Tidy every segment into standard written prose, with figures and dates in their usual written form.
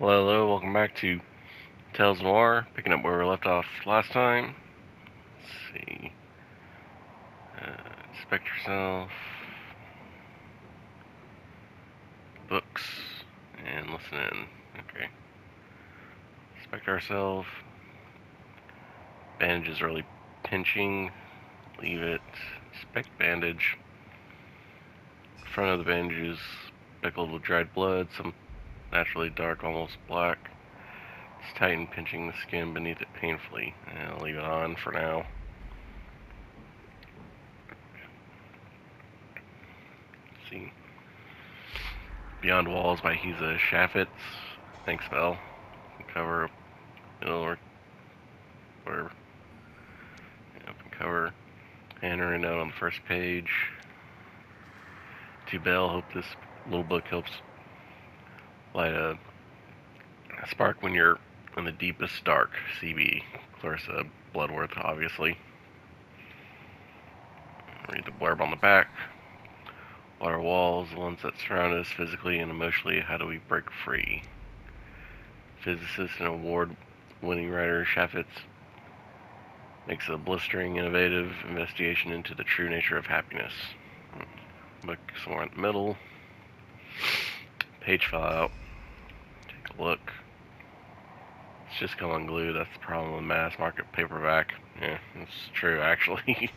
Hello, welcome back to Tales Noir, picking up where we left off last time. Let's see. Inspect yourself. Books. And listen in. Okay. Inspect ourselves. Bandage is really pinching. Leave it. Inspect bandage. Front of the bandage is speckled with dried blood, some naturally dark, almost black. It's tight and pinching the skin beneath it painfully. And I'll leave it on for now. Let's see. Beyond Walls by Hiza Shafitz. Thanks, Belle. Cover, middle, or wherever. Open cover. Handwritten note on the first page. To Belle, hope this little book helps light a spark when you're in the deepest dark. CB. Clarissa Bloodworth, obviously. Read the blurb on the back. What are walls, the ones that surround us physically and emotionally? How do we break free? Physicist and award-winning writer Shafitz makes a blistering, innovative investigation into the true nature of happiness. Book somewhere in the middle. Page fell out. Take a look. It's just come unglued. That's the problem with mass market paperback. Yeah, it's true, actually.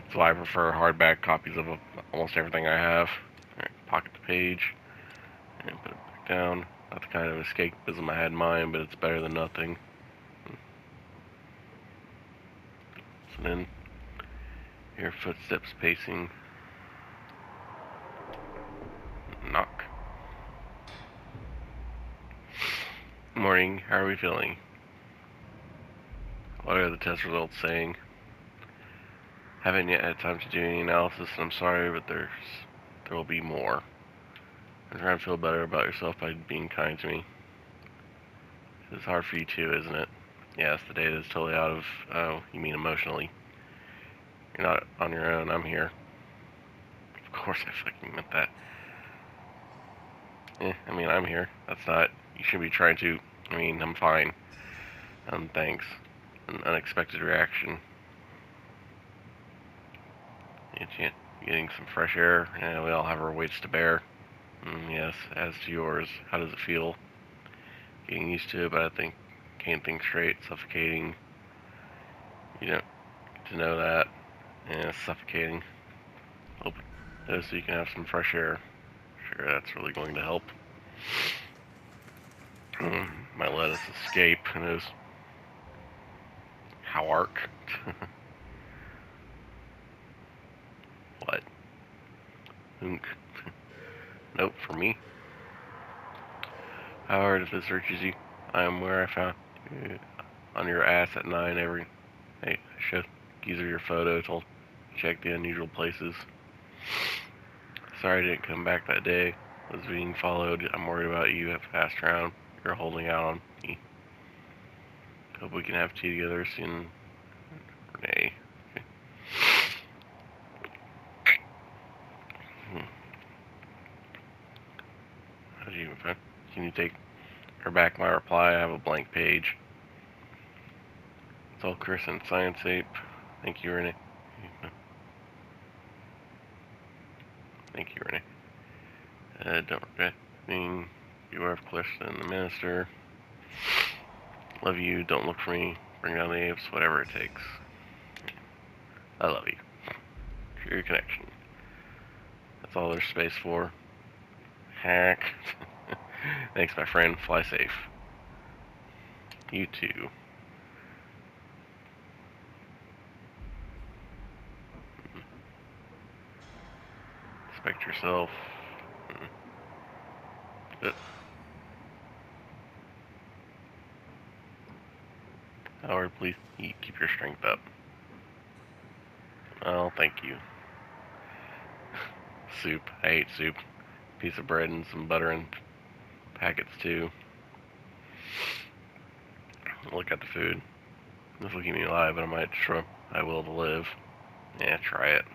That's why I prefer hardback copies of almost everything I have. Alright, pocket the page. And put it back down. Not the kind of escapism I had in mind, but it's better than nothing. So then, hear footsteps pacing. Knock. Morning, how are we feeling? What are the test results saying? Haven't yet had time to do any analysis, and I'm sorry, but there will be more. I'm trying to feel better about yourself by being kind to me. It's hard for you too, isn't it? Yes, the data is totally out of, oh, you mean emotionally. You're not on your own, I'm here. Of course I fucking meant that. I mean, I'm here. That's not, you shouldn't be trying to, I'm fine. Thanks. An unexpected reaction. Getting some fresh air, and we all have our weights to bear. Yes, as to yours. How does it feel? Getting used to it, but I can't think straight. Suffocating. You don't get to know that. Yeah, it's suffocating. Open those so you can have some fresh air. Sure, that's really going to help. Might let us escape. Who knows? Howark. What? Hunk. Nope, for me. Howard, if this reaches you, I am where I found you. On your ass at 9 every... Hey, show Geezer your photo, told check the unusual places. Sorry I didn't come back that day. Was being followed. I'm worried about you. Have passed around. You're holding out on me. Hope we can have tea together soon. Renee. Okay. How did you even find? Can you take her back my reply? I have a blank page. It's all Chris and Science Ape. Thank you, Renee. Thank you, Renee. Don't regret being beware of Cliff and the minister. Love you. Don't look for me. Bring down the apes. Whatever it takes. I love you. Your connection. That's all there's space for. Hack. Thanks, my friend. Fly safe. You too. Respect yourself. Howard, please keep your strength up. Oh, thank you. Soup. I hate soup. Piece of bread and some butter and packets too. Look at the food. This will keep me alive, but I might try. I will to live. Yeah, try it.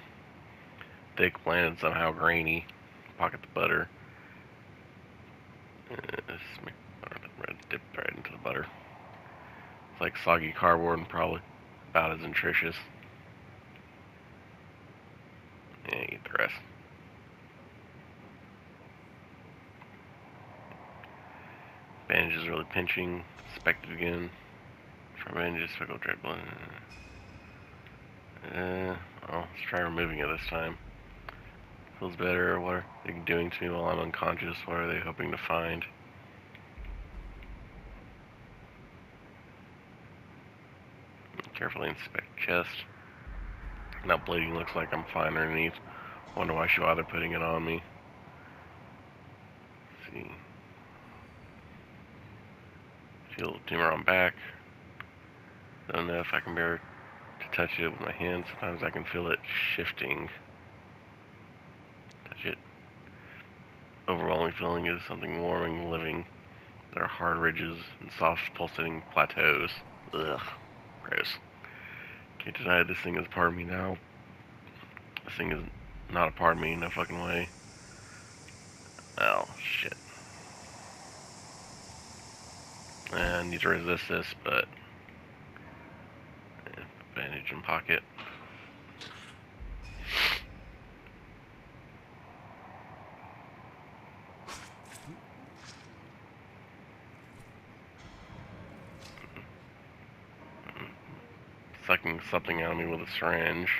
Thick, bland, and somehow grainy. Pocket the butter. Butter and bread. It's like soggy cardboard and probably about as nutritious. Yeah, eat the rest. Bandage is really pinching. Inspected again. Try bandages, fickle drip blood. Well, let's try removing it this time. Feels better. What are they doing to me while I'm unconscious? What are they hoping to find? Carefully inspect chest. Now bleeding, looks like I'm fine underneath. Wonder why she bothered putting it on me. Let's see. Feel tumor on back. Don't know if I can bear to touch it with my hand. Sometimes I can feel it shifting. Touch it. Overwhelming feeling is something warming, living. There are hard ridges and soft pulsating plateaus. Ugh. Gross. Can't deny this thing is part of me now. This thing is not a part of me, no fucking way. Oh, shit. I need to resist this, but... bandage in pocket. Sucking something out of me with a syringe.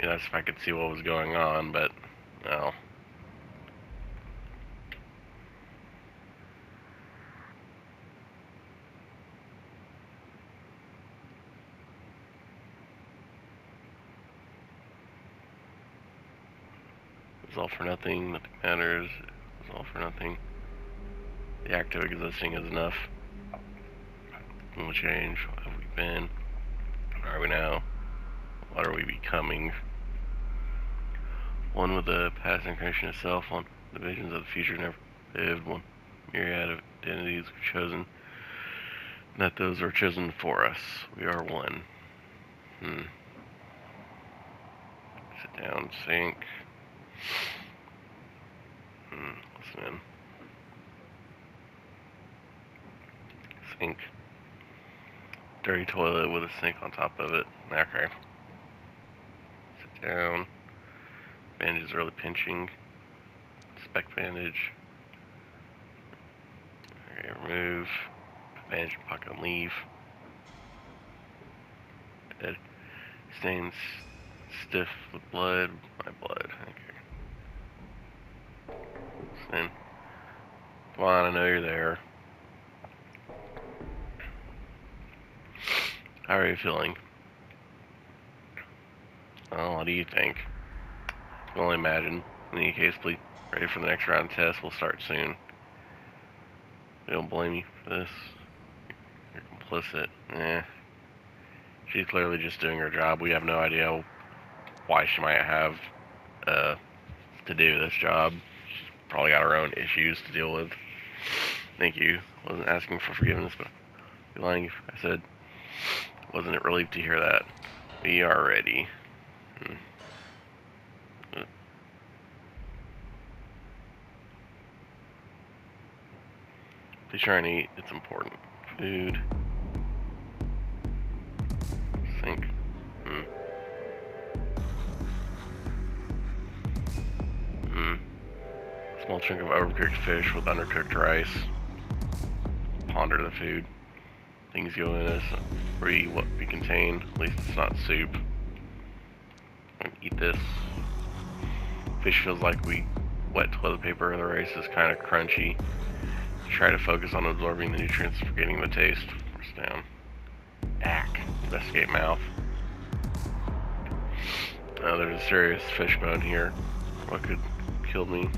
Yeah, that's if I could see what was going on, but no. It's all for nothing, nothing matters, it's all for nothing. The act of existing is enough. What will change? What have we been? Where are we now? What are we becoming? One with the past incarnation itself, one the visions of the future never lived, one myriad of identities we've chosen, not those are chosen for us. We are one. Sit down, sink. Listen in. Sink. Dirty toilet with a sink on top of it. Okay. Sit down. Bandage is really pinching. Spec bandage. Okay, remove. Bandage in pocket and leave. Dead. Stains stiff with blood. My blood. Okay. Then. Come on, I know you're there. How are you feeling? Well, what do you think? I can only imagine. In any case, please, ready for the next round of tests. We'll start soon. We don't blame you for this. You're complicit. She's clearly just doing her job. We have no idea why she might have to do this job. She's probably got her own issues to deal with. Thank you. Wasn't asking for forgiveness, but I'd be lying if I said, wasn't it relieved to hear that? We are ready. Please try and eat. It's important. Food. Sink. Small chunk of overcooked fish with undercooked rice. Ponder the food. Things go in us. Read what we contain. At least it's not soup. Eat this. Fish feels like wet toilet paper. The rice is kind of crunchy. Try to focus on absorbing the nutrients, forgetting the taste. Press down. Ack. Investigate mouth. Oh, there's a serious fish bone here. What could kill me?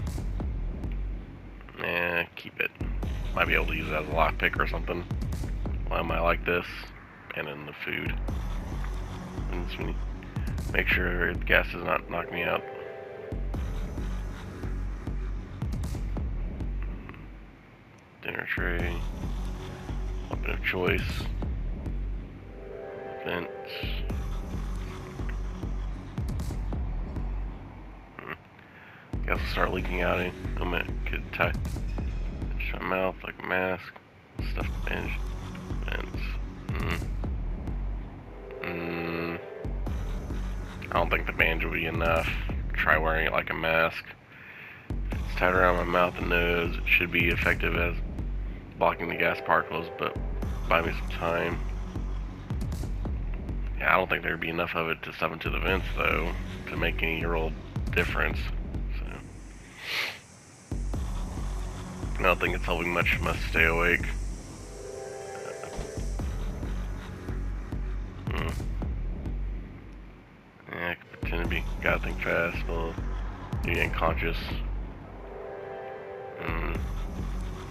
Keep it. Might be able to use it as a lockpick or something. Why am I like this? And in the food. And just make sure the gas does not knock me out. Dinner tray. What weapon of choice. Vents. Guess I'll start leaking out in a minute. Could tie my mouth like a mask. Stuff bandage. Vents. I don't think the bandage will be enough. Try wearing it like a mask. If it's tied around my mouth and nose, it should be effective as blocking the gas particles, but buy me some time. Yeah, I don't think there'd be enough of it to stuff into the vents, though, to make any real difference. So I don't think it's helping much. Must stay awake. Yeah, I could pretend to be. Gotta think fast. Well, be unconscious.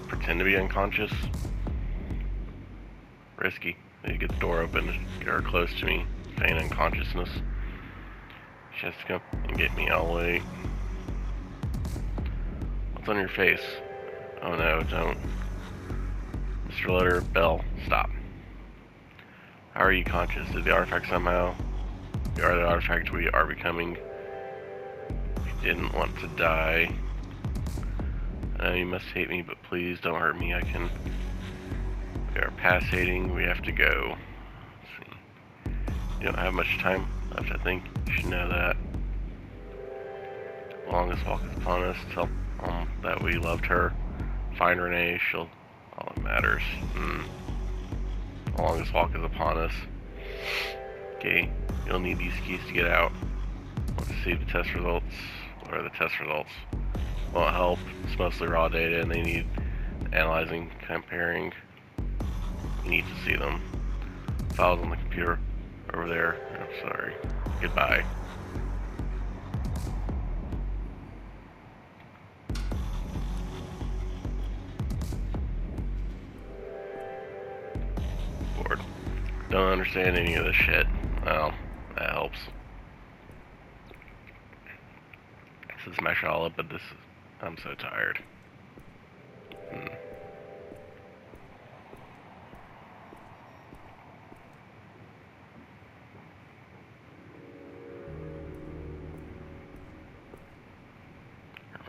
Pretend to be unconscious. Risky. They get the door open, get her close to me, feign unconsciousness. She has to come and get me. I'll wait. What's on your face? Oh no, don't. Mr. Letter, Bell, stop. How are you conscious? Did the artifact somehow? You are the artifact we are becoming. You didn't want to die. I know you must hate me, but please don't hurt me. We are passating. We have to go. Let's see. You don't have much time left, I think. You should know that. The longest walk is upon us. Tell that we loved her. Find Renee. She'll all that matters. The longest walk is upon us. Okay. You'll need these keys to get out. Want to see the test results? What are the test results? Won't help. It's mostly raw data and they need analyzing, comparing. You need to see them. Files on the computer over there. I'm sorry. Goodbye. Bored. Don't understand any of this shit. Well, that helps. This is smash all up, but this is... I'm so tired.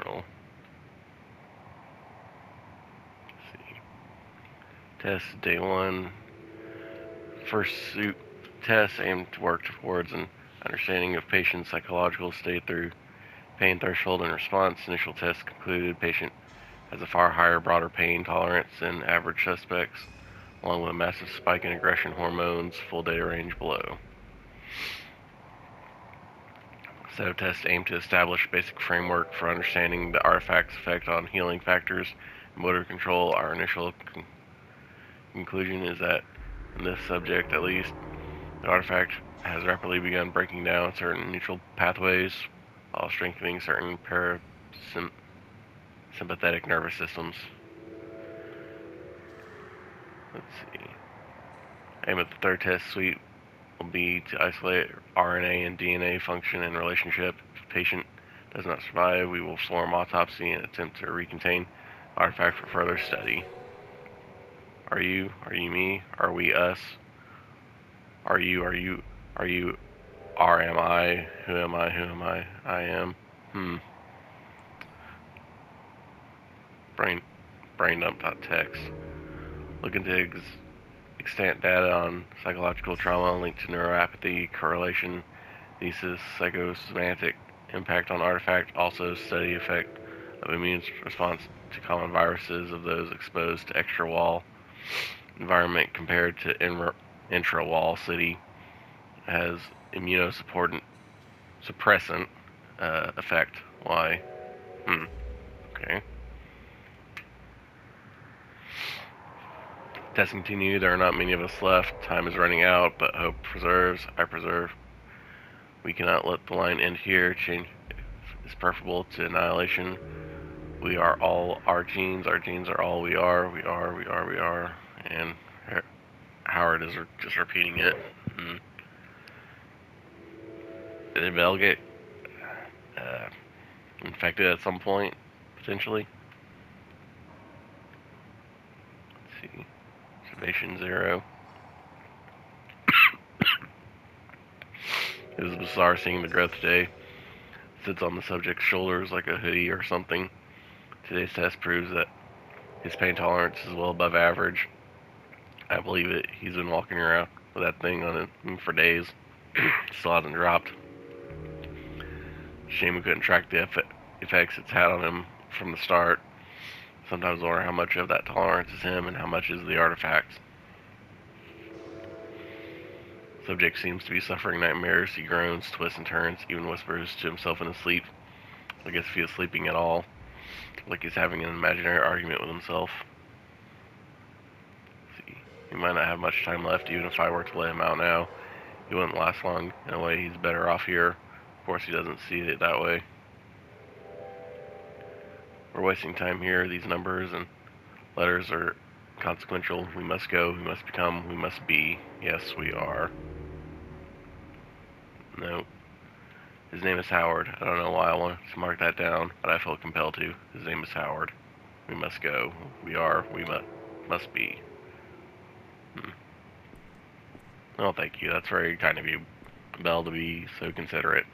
Roll. Let's see. Test day 1. First suit test aimed to work towards an understanding of patient's psychological state through pain threshold and response. Initial test concluded patient has a far higher, broader pain tolerance than average suspects, along with a massive spike in aggression hormones. Full data range below. Set of tests aim to establish a basic framework for understanding the artifact's effect on healing factors and motor control. Our initial conclusion is that in this subject, at least, the artifact has rapidly begun breaking down certain neutral pathways while strengthening certain parasympathetic nervous systems. Let's see. Aim at the third test suite will be to isolate RNA and DNA function and relationship. If the patient does not survive, we will perform autopsy and attempt to recontain the artifact for further study. Are you me? Are we us? Are you, am I? Who am I? I am. Braindump.txt. Look into extant data on psychological trauma linked to neuropathy, correlation, thesis, psychosomatic impact on artifact, also study effect of immune response to common viruses of those exposed to extra-wall environment compared to intra-wall city, has immunosuppressant effect. Why? Okay. Tests continue. There are not many of us left. Time is running out, but hope preserves. I preserve. We cannot let the line end here. Change is preferable to annihilation. We are all our genes. Our genes are all we are. We are. And Howard is just repeating it. Did Bell get infected at some point, potentially? Let's see. Activation 0. It was bizarre seeing the growth today. Sits on the subject's shoulders like a hoodie or something. Today's test proves that his pain tolerance is well above average. I believe it. He's been walking around with that thing on him for days. Still hasn't dropped. Shame we couldn't track the effects it's had on him from the start. Sometimes I wonder how much of that tolerance is him and how much is the artifacts. Subject seems to be suffering nightmares. He groans, twists and turns, even whispers to himself in his sleep. I guess if he is sleeping at all. Like he's having an imaginary argument with himself. Let's see. He might not have much time left, even if I were to let him out now. He wouldn't last long. In a way, he's better off here. Of course, he doesn't see it that way. We're wasting time here. These numbers and letters are consequential. We must go, we must become, we must be. Yes, we are. No. His name is Howard. I don't know why I wanted to mark that down, but I felt compelled to. His name is Howard. We must go. We are. We must be. Oh, thank you. That's very kind of you, Belle, to be so considerate.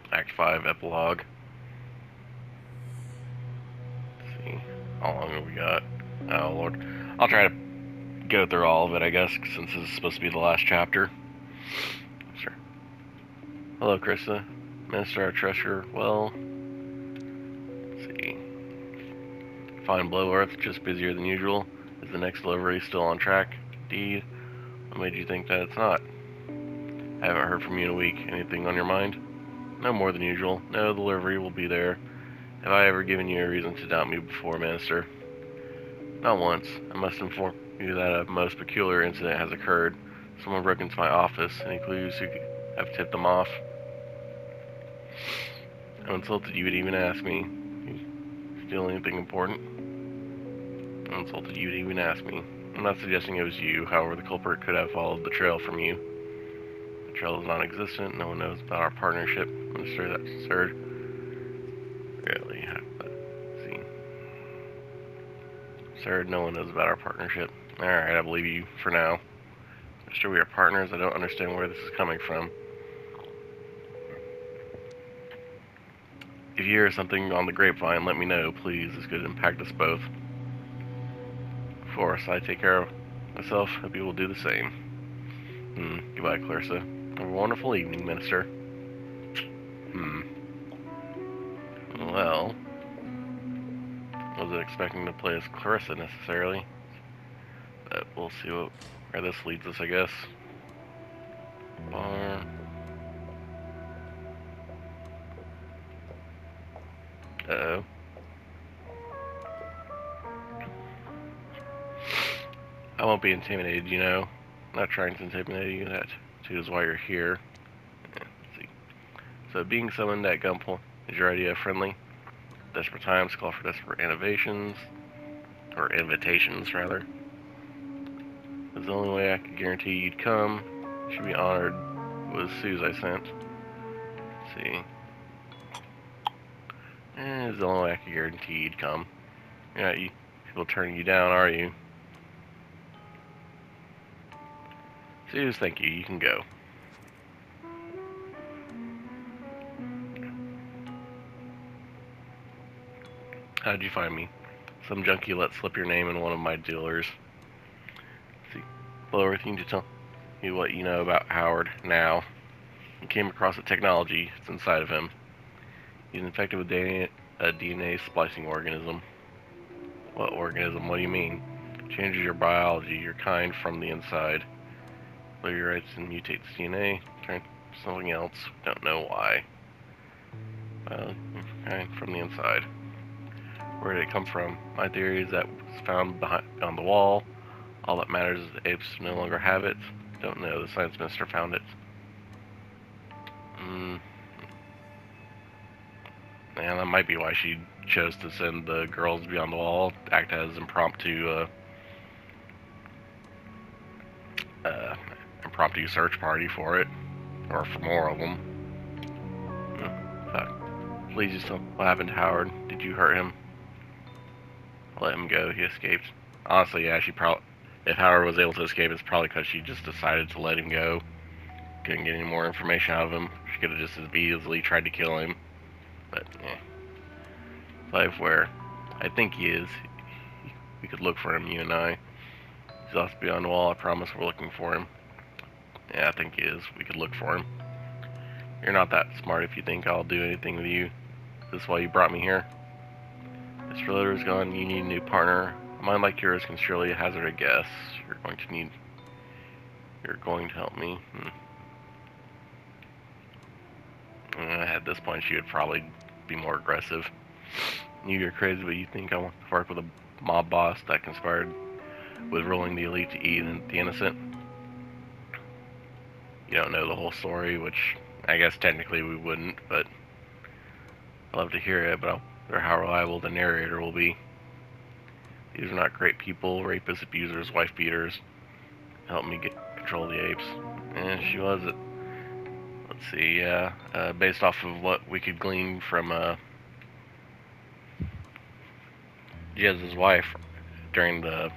Act 5, Epilogue. Let's see. How long have we got? Oh, Lord. I'll try to go through all of it, I guess, since this is supposed to be the last chapter. Sure. Hello, Krista. Minister, I trust you're well. Let's see. Fine, Blow Earth, just busier than usual. Is the next delivery still on track? Indeed. What made you think that it's not? I haven't heard from you in a week. Anything on your mind? No more than usual. No, the delivery will be there. Have I ever given you a reason to doubt me before, Minister? Not once. I must inform you that a most peculiar incident has occurred. Someone broke into my office. Any clues who have tipped them off? I'm insulted you would even ask me. You steal anything important? I'm insulted you would even ask me. I'm not suggesting it was you. However, the culprit could have followed the trail from you. The trail is non-existent. No one knows about our partnership. Minister, that's absurd. Really? Let's see. Absurd. No one knows about our partnership. Alright, I believe you for now. Mister, we are partners. I don't understand where this is coming from. If you hear something on the grapevine, let me know, please. This could impact us both. Of course, I take care of myself. Hope you will do the same. Goodbye, Clarissa. Have a wonderful evening, Minister. Well, wasn't expecting to play as Clarissa necessarily, but we'll see where this leads us, I guess. Bar. Uh-oh. I won't be intimidated, you know. I'm not trying to intimidate you. That too is why you're here. Let's see. So, being summoned at gunpoint, is your idea friendly? Desperate times call for desperate innovations, or invitations, rather. It's the only way I could guarantee you'd come. You should be honored. It was Suze I sent. Let's see. It's the only way I could guarantee you'd come. You're not people turning you down, are you? Suze, thank you. You can go. How'd you find me? Some junkie let slip your name in one of my dealers. Let's see. Well, everything to tell you what you know about Howard now. You came across a technology. It's inside of him. He's infected with a DNA splicing organism. What organism? What do you mean? Changes your biology, your kind from the inside. Writes and mutates DNA. Turn something else. Don't know why. Kind from the inside. Where did it come from? My theory is that it was found on the wall. All that matters is the apes no longer have it. Don't know. The science minister found it. And that might be why she chose to send the girls beyond the wall, act as impromptu search party for it, or for more of them. Please just tell me what happened to Howard. Did you hurt him? I let him go. He escaped. Honestly, yeah, if Howard was able to escape, it's probably because she just decided to let him go. Couldn't get any more information out of him. She could have just as easily tried to kill him. But, yeah. Life where I think he is. We could look for him, you and I. He's lost beyond the wall. I promise we're looking for him. Yeah, I think he is. We could look for him. You're not that smart if you think I'll do anything with you. Is this why you brought me here? Mr. Loader is gone. You need a new partner. A mind like yours can surely hazard a guess. You're going to help me. At this point, she would probably be more aggressive. You're crazy, but you think I want to work with a mob boss that conspired with ruling the elite to eat the innocent? You don't know the whole story, which I guess technically we wouldn't, but I'd love to hear it, but I wonder how reliable the narrator will be. These are not great people, rapists, abusers, wife beaters. Help me get control of the apes. And she was it. Let's see, based off of what we could glean from Jez's wife during the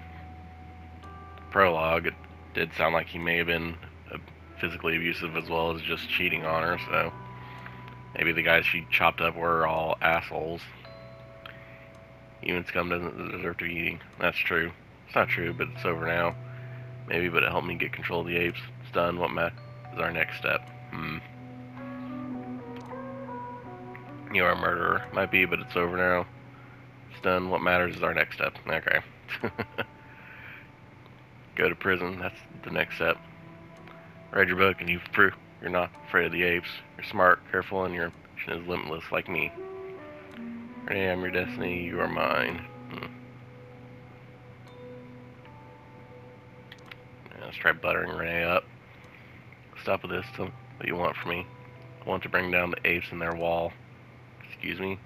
prologue, it did sound like he may have been physically abusive as well as just cheating on her, so maybe the guys she chopped up were all assholes. Even scum doesn't deserve to be eating. That's true. It's not true, but it's over now. Maybe, but it helped me get control of the apes. It's done. What is our next step? You are a murderer. Might be, but it's over now. It's done. What matters is our next step. Okay. Go to prison. That's the next step. Read your book and you've proved you're not afraid of the apes. You're smart, careful, and your ambition is limitless like me. Renee, I'm your destiny. You are mine. Yeah, let's try buttering Renee up. Stop with this. Tell me what you want from me. I want to bring down the apes in their wall. Excuse me?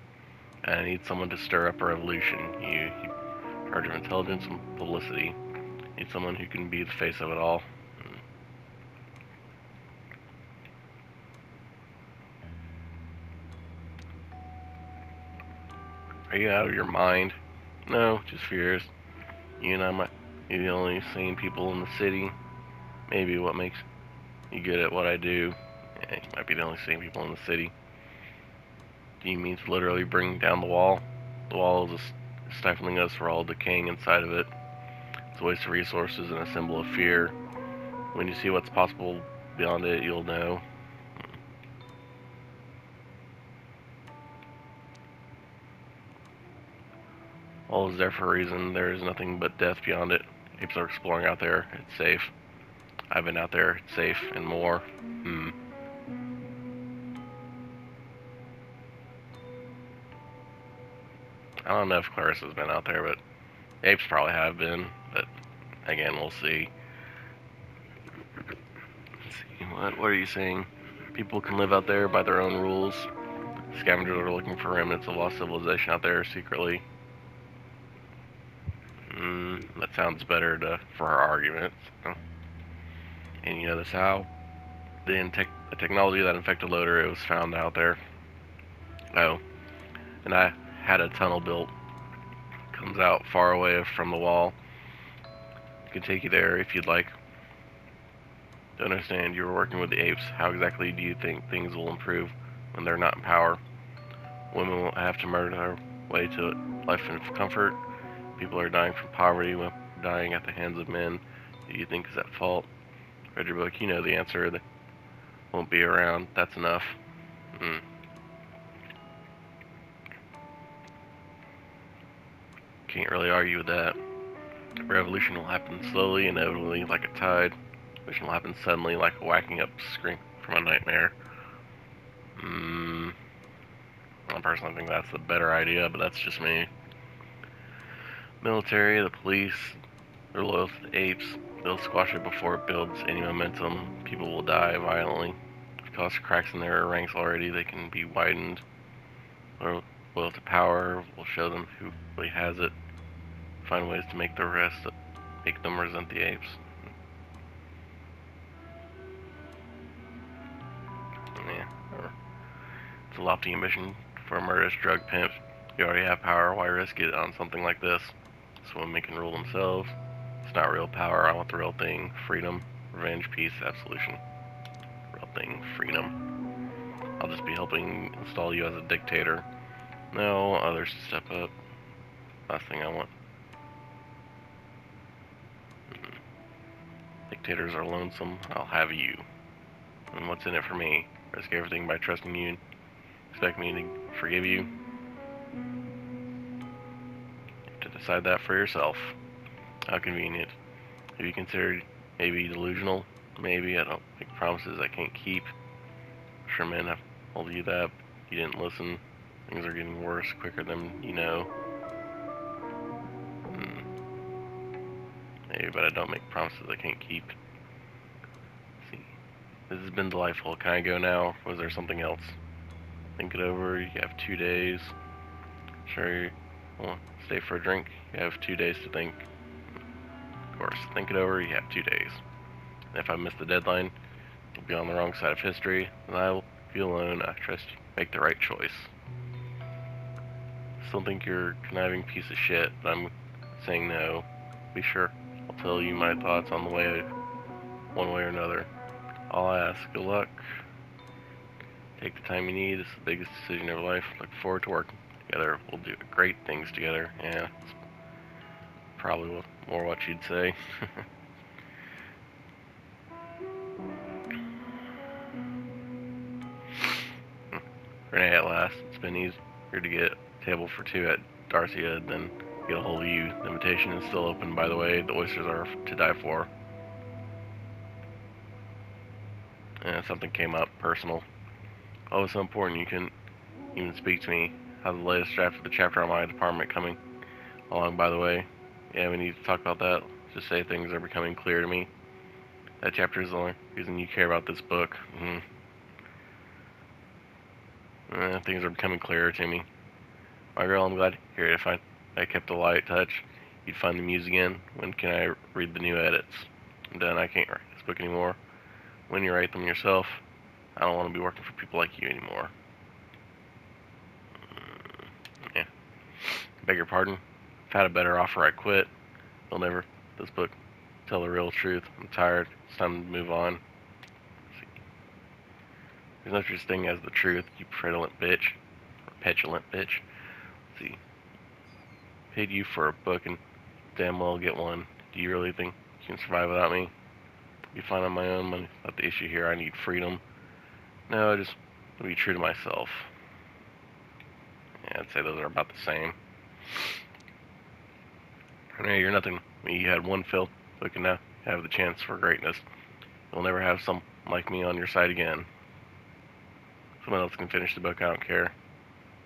I need someone to stir up a revolution. You charge of intelligence and publicity. Need someone who can be the face of it all. Are you out of your mind? No, just fears. You and I might be the only sane people in the city. Maybe what makes you good at what I do. Yeah, you might be the only sane people in the city. Do you mean to literally bring down the wall? The wall is stifling us. We're all decaying inside of it. It's a waste of resources and a symbol of fear. When you see what's possible beyond it, you'll know. All is there for a reason. There is nothing but death beyond it. Apes are exploring out there. It's safe. I've been out there. It's safe and more. I don't know if Clarissa's been out there, but apes probably have been. But again, we'll see. Let's see. What are you saying? People can live out there by their own rules. Scavengers are looking for remnants of lost civilization out there secretly. That sounds better for our argument. So. And you know this how? The technology that infected Loader, it was found out there. Oh. And I had a tunnel built. Comes out far away from the wall. I can take you there if you'd like. Don't understand, you were working with the apes. How exactly do you think things will improve when they're not in power? Women won't have to murder their way to life and comfort. People are dying from poverty, dying at the hands of men. Do you think is at fault? Read your book, you know the answer. They won't be around. That's enough. Can't really argue with that. Revolution will happen slowly, inevitably, like a tide. Revolution will happen suddenly, like a whacking up scream from a nightmare. I personally think that's the better idea, but that's just me. Military, the police, they're loyal to the apes. They'll squash it before it builds any momentum. People will die violently. Because cracks in their ranks already, they can be widened. Or loyal to power, we'll show them who really has it. Find ways to make them resent the apes. Yeah, it's a lofty ambition for a murderous drug pimp. You already have power, why risk it on something like this? So women can rule themselves. It's not real power, I want the real thing. Freedom, revenge, peace, absolution. Real thing, freedom. I'll just be helping install you as a dictator. No, I want others to step up. Last thing I want. Dictators are lonesome, I'll have you. And what's in it for me? Risk everything by trusting you. Expect me to forgive you? You have to decide that for yourself. How convenient. Have you considered maybe delusional? Maybe. I don't make promises I can't keep. I'm sure men have told you that. You didn't listen. Things are getting worse quicker than you know. Maybe, but I don't make promises I can't keep. Let's see. This has been delightful. Can I go now? Was there something else? Think it over. You have 2 days. Sure, you want to stay for a drink? You have 2 days to think. Of course, think it over. You have 2 days. And if I miss the deadline, you'll be on the wrong side of history, and I will be alone. I trust you. Make the right choice. Still think you're a conniving piece of shit, but I'm saying no. Be sure. I'll tell you my thoughts on the way, one way or another. All I ask, good luck. Take the time you need. It's the biggest decision of your life. Look forward to working together. We'll do great things together. Yeah, it's probably more what you'd say. Renee, at last. It's been easier to get a table for two at Darcia than get a hold of you. The invitation is still open, by the way. The oysters are to die for. And something came up, personal. Oh, it's so important you couldn't even speak to me. How's the latest draft of the chapter on my department coming along, by the way? Yeah, we need to talk about that. Just say things are becoming clear to me. That chapter is the only reason you care about this book. Things are becoming clearer to me. My girl, I'm glad to hear it. If I kept a light touch, you'd find the muse again. When can I read the new edits? I'm done. I can't write this book anymore. When you write them yourself, I don't want to be working for people like you anymore. Yeah. Beg your pardon. If I had a better offer, I'd quit. They'll never, this book, tell the real truth. I'm tired. It's time to move on. There's no such thing as the truth, you petulant bitch. Or petulant bitch. Let's see. Paid you for a book and damn well get one. Do you really think you can survive without me? Be fine on my own. Money's not the issue here. I need freedom. No, I just to be true to myself. Yeah, I'd say those are about the same. Hey, you're nothing. You had one failed book and now have the chance for greatness. You'll never have someone like me on your side again. Someone else can finish the book, I don't care.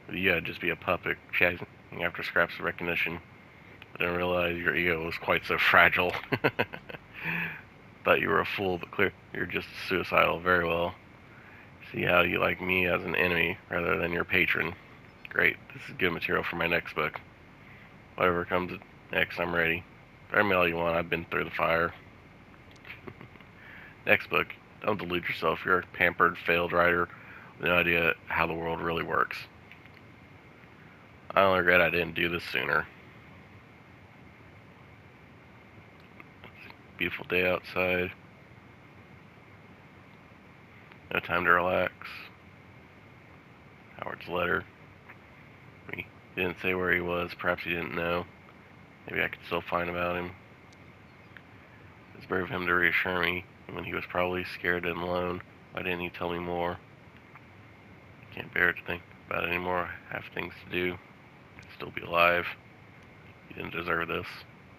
But you gotta just be a puppet, chasing after scraps of recognition. I didn't realize your ego was quite so fragile. Thought you were a fool, but clear you're just suicidal. Very well. See how you like me as an enemy rather than your patron. Great, this is good material for my next book. Whatever comes next, I'm ready. Fire me all you want, I've been through the fire. Next book, don't delude yourself. You're a pampered, failed writer with no idea how the world really works. I only regret I didn't do this sooner. Beautiful day outside. No time to relax. Howard's letter. He didn't say where he was. Perhaps he didn't know. Maybe I could still find about him. It's brave of him to reassure me when he was probably scared and alone. Why didn't he tell me more? I can't bear to think about it anymore. I have things to do. I'd still be alive. He didn't deserve this.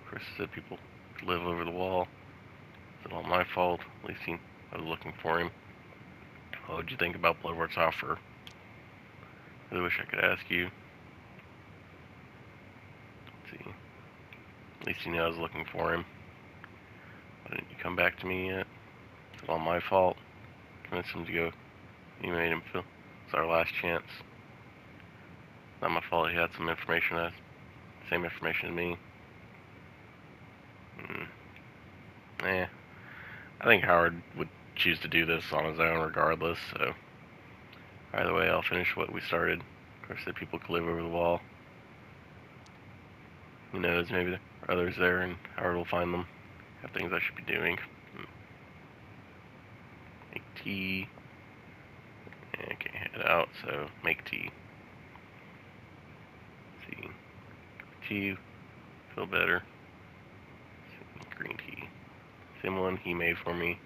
Chris said people could live over the wall. Is it all my fault? At least I was looking for him. What would you think about Bloodworth's offer? I really wish I could ask you. Let's see. At least you knew I was looking for him. Why didn't you come back to me yet? Is it all my fault? Convinced him to go. You made him feel it's our last chance. Not my fault. He had some information. Same information as me. I think Howard would choose to do this on his own regardless, so either way I'll finish what we started. Or said people could live over the wall. Who knows, maybe there are others there and Howard will find them. Have things I should be doing. Make tea. And I can't head out, so make tea. Let's see. Tea. Feel better. Green tea. Same one he made for me.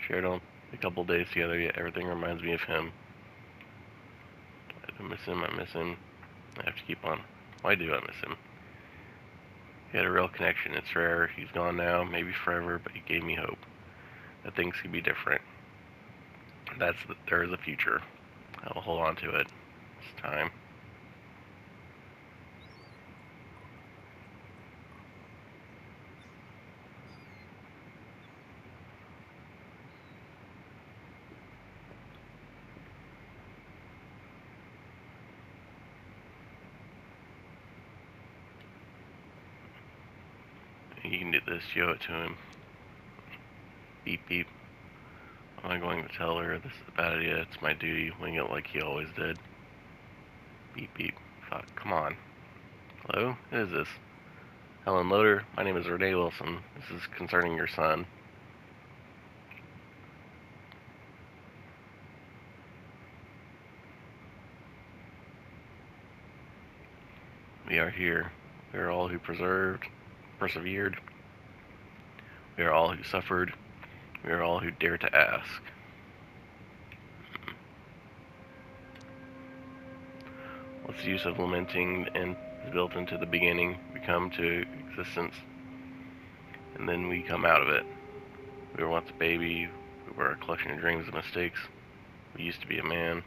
Shared on a couple days together, yet everything reminds me of him. I miss him, I miss him. I have to keep on. Why do I miss him? He had a real connection. It's rare. He's gone now, maybe forever, but he gave me hope that things could be different. There is a future. I will hold on to it. It's time. You can do this. Show it to him. Beep beep. Am I going to tell her this is a bad idea? It's my duty. Wing it like he always did. Beep beep. Fuck. Come on. Hello? Who is this? Helen Loader. My name is Renee Wilson. This is concerning your son. We are here. We are all who persevered. We are all who suffered. We are all who dare to ask. What's the use of lamenting and is built into the beginning? We come to existence, and then we come out of it. We were once a baby. We were a collection of dreams and mistakes. We used to be a man.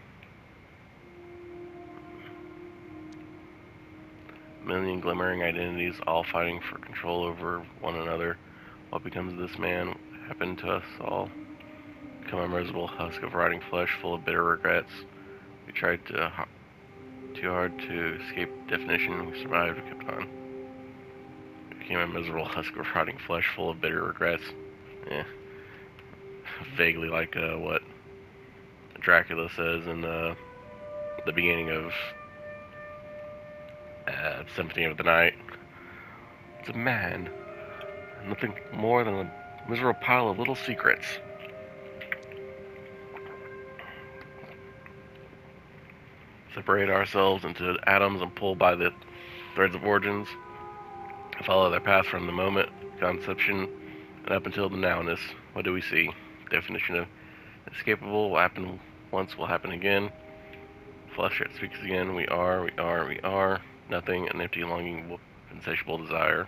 A million glimmering identities, all fighting for control over one another. What becomes of this man? What happened to us all? Become a miserable husk of rotting flesh, full of bitter regrets. We tried too hard to escape definition. We survived. We kept on. We became a miserable husk of rotting flesh, full of bitter regrets. Yeah. Vaguely like what Dracula says in the beginning of Symphony of the Night. It's a man, nothing more than a miserable pile of little secrets. Separate ourselves into atoms and pull by the threads of origins. Follow their path from the moment, conception, and up until the nowness. What do we see? Definition of escapable will happen once, will happen again. Flesh it speaks again. We are. Nothing, an empty longing, insatiable desire.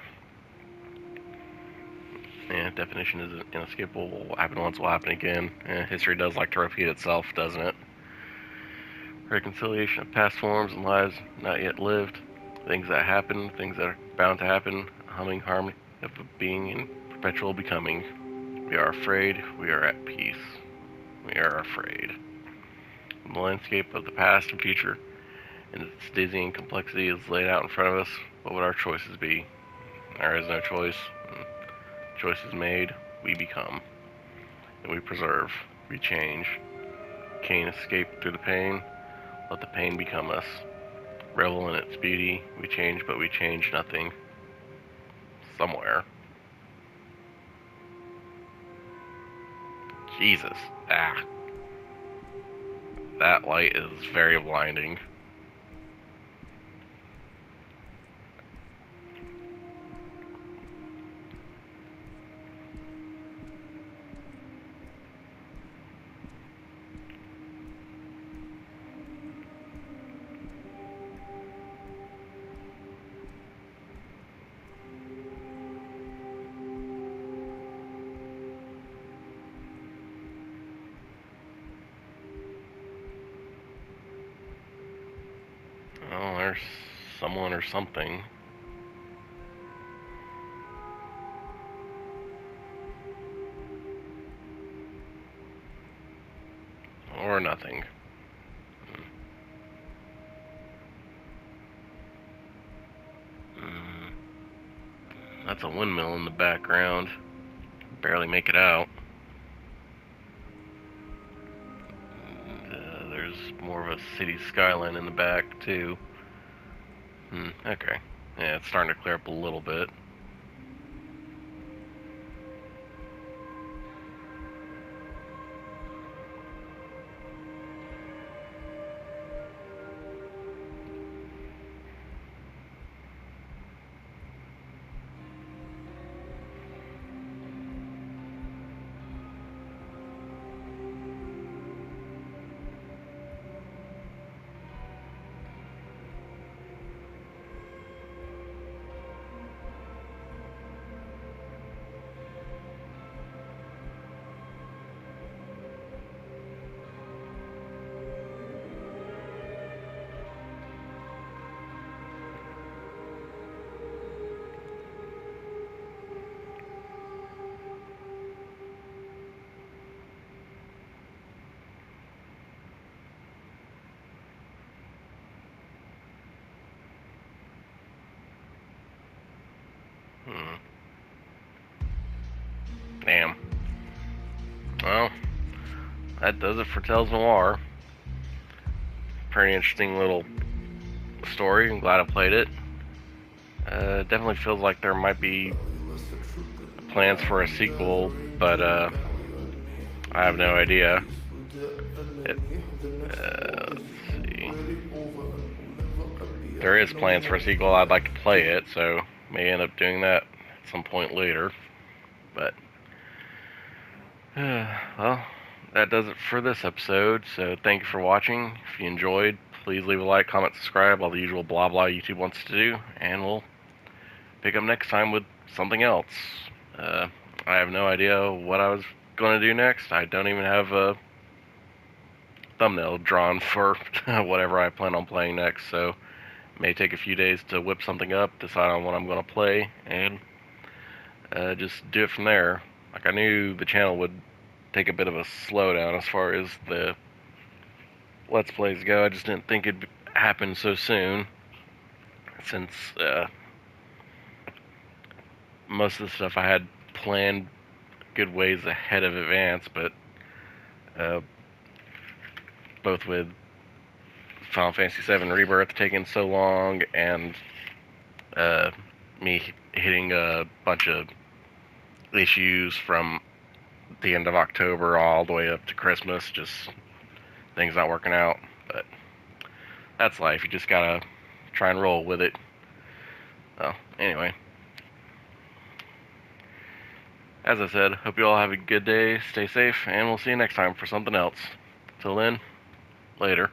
And definition is inescapable, will happen once, will happen again. History does like to repeat itself, doesn't it? Reconciliation of past forms and lives not yet lived. Things that happen, things that are bound to happen. A humming harmony of being in perpetual becoming. We are afraid, we are at peace. We are afraid. The landscape of the past and future and its dizzying complexity is laid out in front of us. What would our choices be? There is no choice. Choices made, we become. And we preserve. We change. Can't escape through the pain. Let the pain become us. Revel in its beauty. We change, but we change nothing. Somewhere. Jesus. Ah. That light is very blinding. Well, there's someone or something. Or nothing. That's a windmill in the background. Barely make it out. There's more of a city skyline in the back, too. Okay. Yeah, it's starting to clear up a little bit. Damn. Well, that does it for Tales Noir. Pretty interesting little story. I'm glad I played it. Definitely feels like there might be plans for a sequel, but I have no idea. Let's see. There is plans for a sequel. I'd like to play it, so may end up doing that at some point later. But well, that does it for this episode. So thank you for watching. If you enjoyed, please leave a like, comment, subscribe, all the usual blah blah YouTube wants to do, and we'll pick up next time with something else. I have no idea what I was going to do next. I don't even have a thumbnail drawn for whatever I plan on playing next, so it may take a few days to whip something up, decide on what I'm going to play, and just do it from there. Like, I knew the channel would take a bit of a slowdown as far as the Let's Plays go. I just didn't think it'd happen so soon, since most of the stuff I had planned good ways ahead of advance, but both with Final Fantasy VII Rebirth taking so long, and me hitting a bunch of issues from the end of October all the way up to Christmas, just things not working out. But that's life. You just gotta try and roll with it. Well, anyway, as I said, hope you all have a good day, stay safe, and we'll see you next time for something else. Till then, later.